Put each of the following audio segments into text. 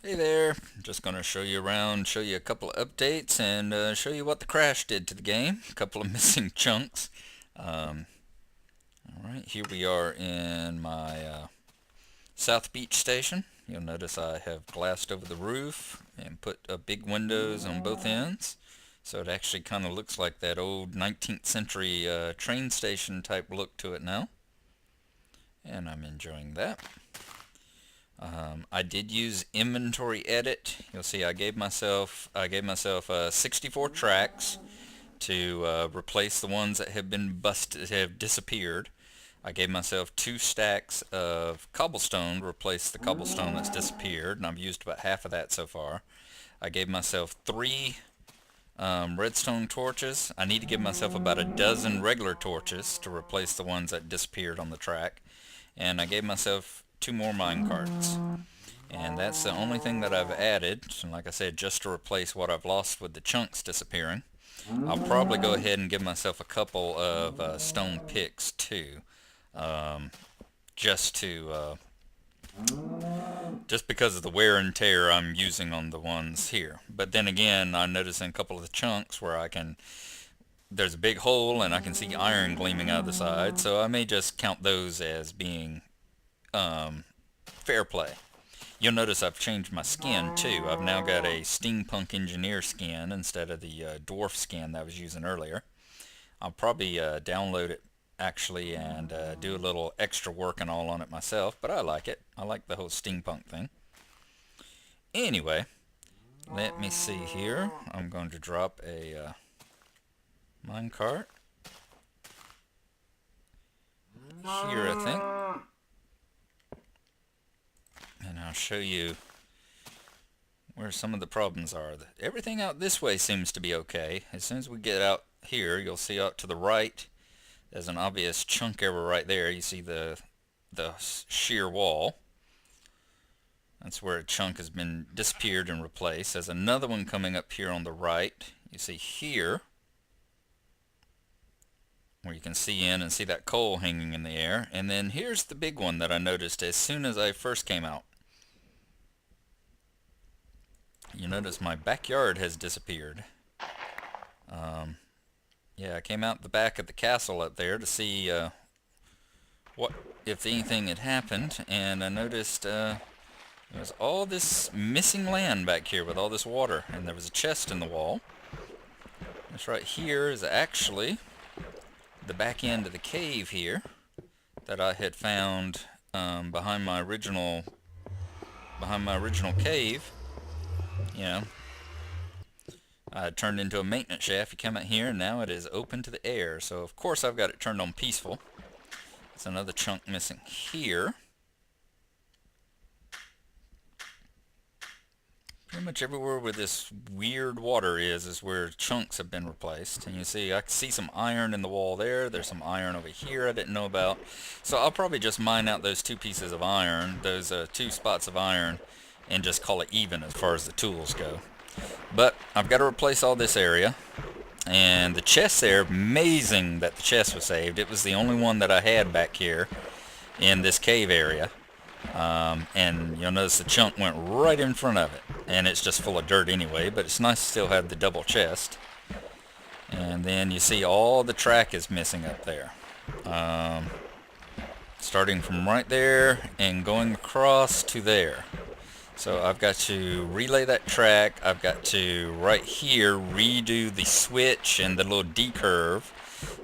Hey there, just going to show you around, show you a couple of updates, and show you what the crash did to the game. A couple of missing chunks. Um, Alright, here we are in my South Beach station. You'll notice I have glassed over the roof and put big windows on both ends. So it actually kind of looks like that old 19th century train station type look to it now. And I'm enjoying that. I did use inventory edit. You'll see I gave myself 64 tracks to replace the ones that have been busted, have disappeared. I gave myself 2 stacks of cobblestone to replace the cobblestone that's disappeared, and I've used about half of that so far. I gave myself 3 redstone torches. I need to give myself about a dozen regular torches to replace the ones that disappeared on the track. And I gave myself 2 more mine carts. And that's the only thing that I've added, and like I said, just to replace what I've lost with the chunks disappearing. I'll probably go ahead and give myself a couple of stone picks too, um, just to just because of the wear and tear I'm using on the ones here. But then again, I notice in a couple of the chunks where there's a big hole and I can see iron gleaming out of the side, so I may just count those as being fair play. You'll notice I've changed my skin too. I've now got a steampunk engineer skin instead of the dwarf skin that I was using earlier. I'll probably download it actually and do a little extra work and all on it myself, but I like it. I like the whole steampunk thing. Anyway, let me see here. I'm going to drop a minecart here, I think, and I'll show you where some of the problems are. Everything out this way seems to be okay. As soon as we get out here, you'll see out to the right, there's an obvious chunk error right there. You see the shear wall. That's where a chunk has been disappeared and replaced. There's another one coming up here on the right. You see here, where you can see in and see that coal hanging in the air. And then here's the big one that I noticed as soon as I first came out. You notice my backyard has disappeared. Yeah, I came out the back of the castle up there to see what if anything had happened, and I noticed there was all this missing land back here with all this water, and there was a chest in the wall. This right here is actually the back end of the cave here that I had found behind my original cave. You know, I turned into a maintenance shaft. You come out here and now it is open to the air. So of course I've got it turned on peaceful. There's another chunk missing here. Pretty much everywhere where this weird water is where chunks have been replaced. And you see, I can see some iron in the wall there. There's some iron over here I didn't know about. So I'll probably just mine out those 2 pieces of iron, those 2 spots of iron, and just call it even as far as the tools go. But I've got to replace all this area. And the chest there, amazing that the chest was saved. It was the only one that I had back here in this cave area. And you'll notice the chunk went right in front of it. And it's just full of dirt anyway, but it's nice to still have the double chest. And then you see all the track is missing up there. Starting from right there and going across to there. So I've got to relay that track. I've got to, right here, redo the switch and the little D-curve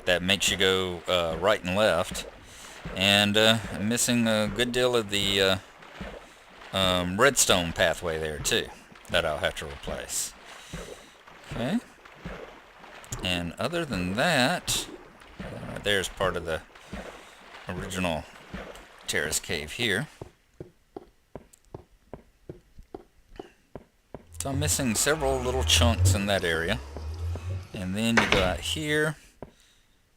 that makes you go right and left. And I'm missing a good deal of the redstone pathway there too that I'll have to replace. Okay. And other than that, there's part of the original terrace cave here. So I'm missing several little chunks in that area. And then you go out here,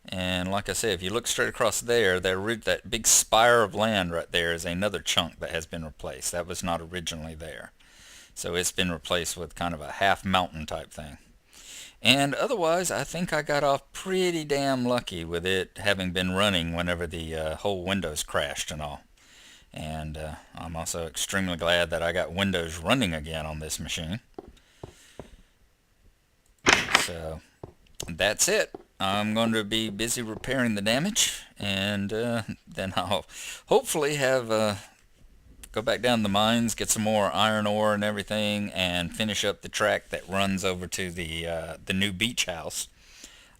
and like I said, if you look straight across there, that big spire of land right there is another chunk that has been replaced. That was not originally there. So it's been replaced with kind of a half mountain type thing. And otherwise, I think I got off pretty damn lucky with it having been running whenever the whole Windows crashed and all. And I'm also extremely glad that I got Windows running again on this machine. So that's it. I'm going to be busy repairing the damage, and then I'll hopefully have go back down the mines, get some more iron ore and everything, and finish up the track that runs over to the new beach house.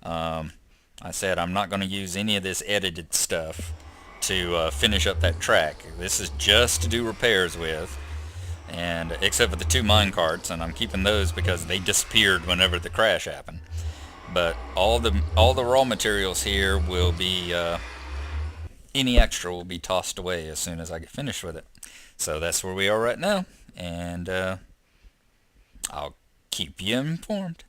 I said I'm not going to use any of this edited stuff to finish up that track. This is just to do repairs with, and except for the 2 mine carts, and I'm keeping those because they disappeared whenever the crash happened. But all the raw materials here will be any extra will be tossed away as soon as I get finished with it. So that's where we are right now, and I'll keep you informed.